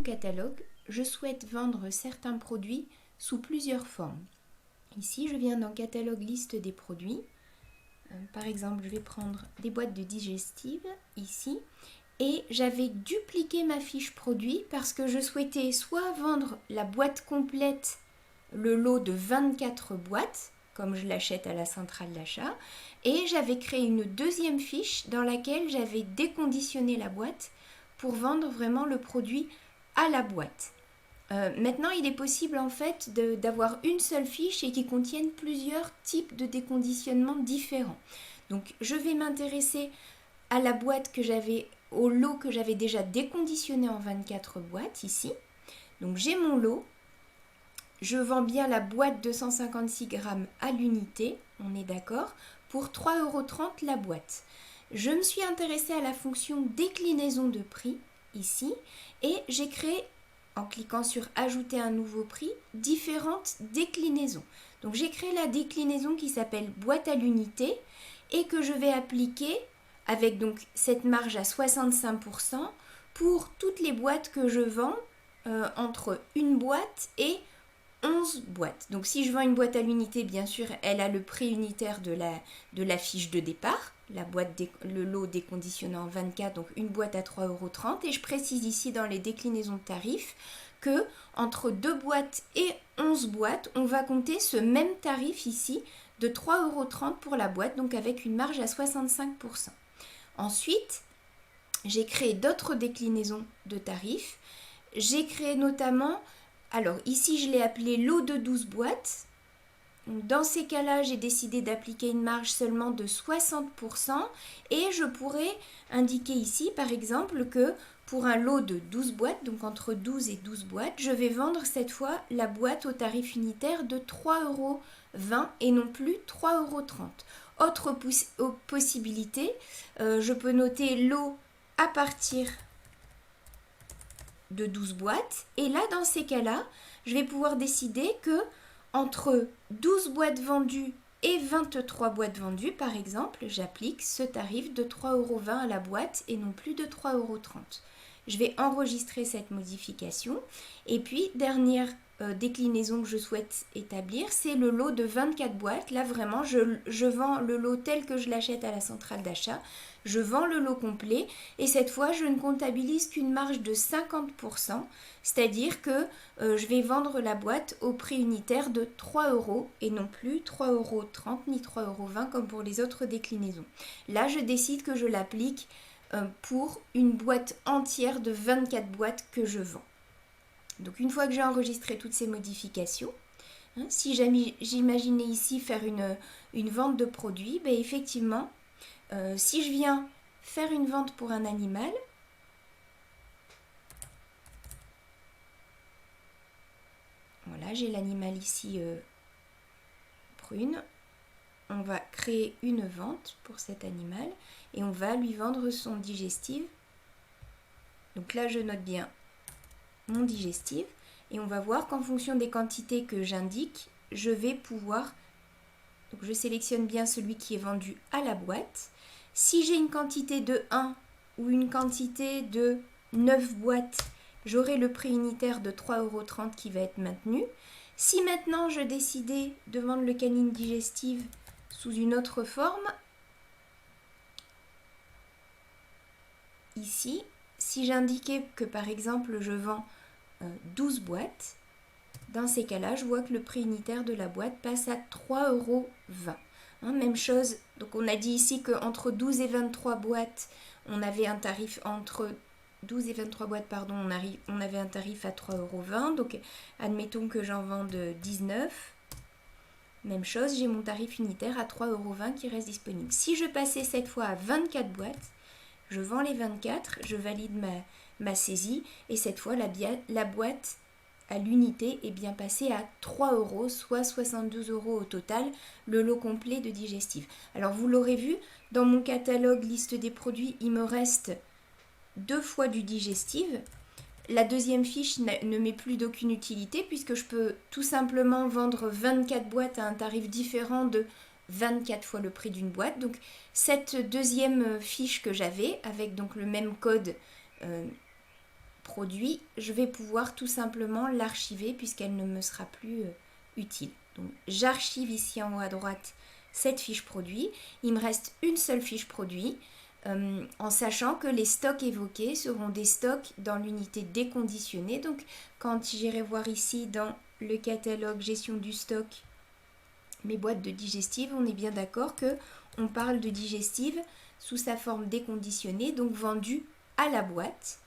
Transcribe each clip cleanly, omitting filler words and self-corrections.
mon catalogue, je souhaite vendre certains produits sous plusieurs formes. Ici, je viens dans catalogue liste des produits. Par exemple, je vais prendre des boîtes de digestives ici. Et j'avais dupliqué ma fiche produit parce que je souhaitais soit vendre la boîte complète, le lot de 24 boîtes, comme je l'achète à la centrale d'achat, et j'avais créé une deuxième fiche dans laquelle j'avais déconditionné la boîte pour vendre vraiment le produit à la boîte. Maintenant, il est possible en fait d'avoir une seule fiche et qui contienne plusieurs types de déconditionnement différents. Donc, je vais m'intéresser à la boîte que j'avais, au lot que j'avais déjà déconditionné en 24 boîtes ici. Donc, j'ai mon lot. Je vends bien la boîte de 156 grammes à l'unité, on est d'accord, pour 3,30 € la boîte. Je me suis intéressée à la fonction déclinaison de prix ici et j'ai créé, en cliquant sur ajouter un nouveau prix, différentes déclinaisons. Donc j'ai créé la déclinaison qui s'appelle boîte à l'unité et que je vais appliquer avec donc cette marge à 65% pour toutes les boîtes que je vends entre une boîte et 11 boîtes. Donc si je vends une boîte à l'unité, bien sûr, elle a le prix unitaire de la fiche de départ, le lot déconditionné en 24, donc une boîte à 3,30 €. Et je précise ici dans les déclinaisons de tarifs que entre 2 boîtes et 11 boîtes, on va compter ce même tarif ici de 3,30 € pour la boîte, donc avec une marge à 65%. Ensuite, j'ai créé d'autres déclinaisons de tarifs. J'ai créé notamment... Alors ici, je l'ai appelé lot de 12 boîtes. Dans ces cas-là, j'ai décidé d'appliquer une marge seulement de 60% et je pourrais indiquer ici, par exemple, que pour un lot de 12 boîtes, donc entre 12 et 12 boîtes, je vais vendre cette fois la boîte au tarif unitaire de 3,20 € et non plus 3,30 €. Autre possibilité, je peux noter lot à partir de 12 boîtes et là dans ces cas-là je vais pouvoir décider que entre 12 boîtes vendues et 23 boîtes vendues par exemple, j'applique ce tarif de 3,20 € à la boîte et non plus de 3,30 €. Je vais enregistrer cette modification et puis dernière déclinaison que je souhaite établir, c'est le lot de 24 boîtes. Là vraiment je vends le lot tel que je l'achète à la centrale d'achat. Je vends le lot complet et cette fois je ne comptabilise qu'une marge de 50%, c'est-à-dire que je vais vendre la boîte au prix unitaire de 3 € et non plus 3,30 € ni 3,20 € comme pour les autres déclinaisons. Là je décide que je l'applique pour une boîte entière de 24 boîtes que je vends. Donc une fois que j'ai enregistré toutes ces modifications, si j'imaginais ici faire une vente de produits, ben effectivement, si je viens faire une vente pour un animal, voilà, j'ai l'animal ici prune, on va créer une vente pour cet animal et on va lui vendre son digestif. Donc là, je note bien mon digestif et on va voir qu'en fonction des quantités que j'indique, je vais pouvoir... Donc je sélectionne bien celui qui est vendu à la boîte. Si j'ai une quantité de 1 ou une quantité de 9 boîtes, j'aurai le prix unitaire de 3,30 € qui va être maintenu. Si maintenant je décidais de vendre le canine digestive sous une autre forme, ici, si j'indiquais que par exemple je vends 12 boîtes, dans ces cas-là, je vois que le prix unitaire de la boîte passe à 3,20 €. Même chose, donc on a dit ici qu'entre 12 et 23 boîtes, on avait un tarif entre 12 et 23 boîtes, pardon, on avait un tarif à 3,20 €. Donc admettons que j'en vende 19. Même chose, j'ai mon tarif unitaire à 3,20 € qui reste disponible. Si je passais cette fois à 24 boîtes, je vends les 24, je valide ma saisie et cette fois la boîte à l'unité est bien passée à 3 €, soit 72 € au total, le lot complet de digestif. Alors vous l'aurez vu, dans mon catalogue liste des produits, il me reste 2 fois du digestif. La deuxième fiche ne met plus d'aucune utilité puisque je peux tout simplement vendre 24 boîtes à un tarif différent de 24 fois le prix d'une boîte. Donc cette deuxième fiche que j'avais avec donc le même code produit, je vais pouvoir tout simplement l'archiver puisqu'elle ne me sera plus utile. Donc j'archive ici en haut à droite cette fiche produit. Il me reste une seule fiche produit en sachant que les stocks évoqués seront des stocks dans l'unité déconditionnée. Donc quand j'irai voir ici dans le catalogue gestion du stock mes boîtes de digestives, on est bien d'accord que on parle de digestives sous sa forme déconditionnée, donc vendue à la boîte.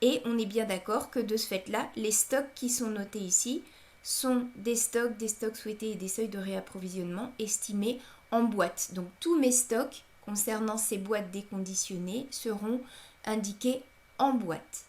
Et on est bien d'accord que de ce fait-là, les stocks qui sont notés ici sont des stocks souhaités et des seuils de réapprovisionnement estimés en boîte. Donc tous mes stocks concernant ces boîtes déconditionnées seront indiqués en boîte.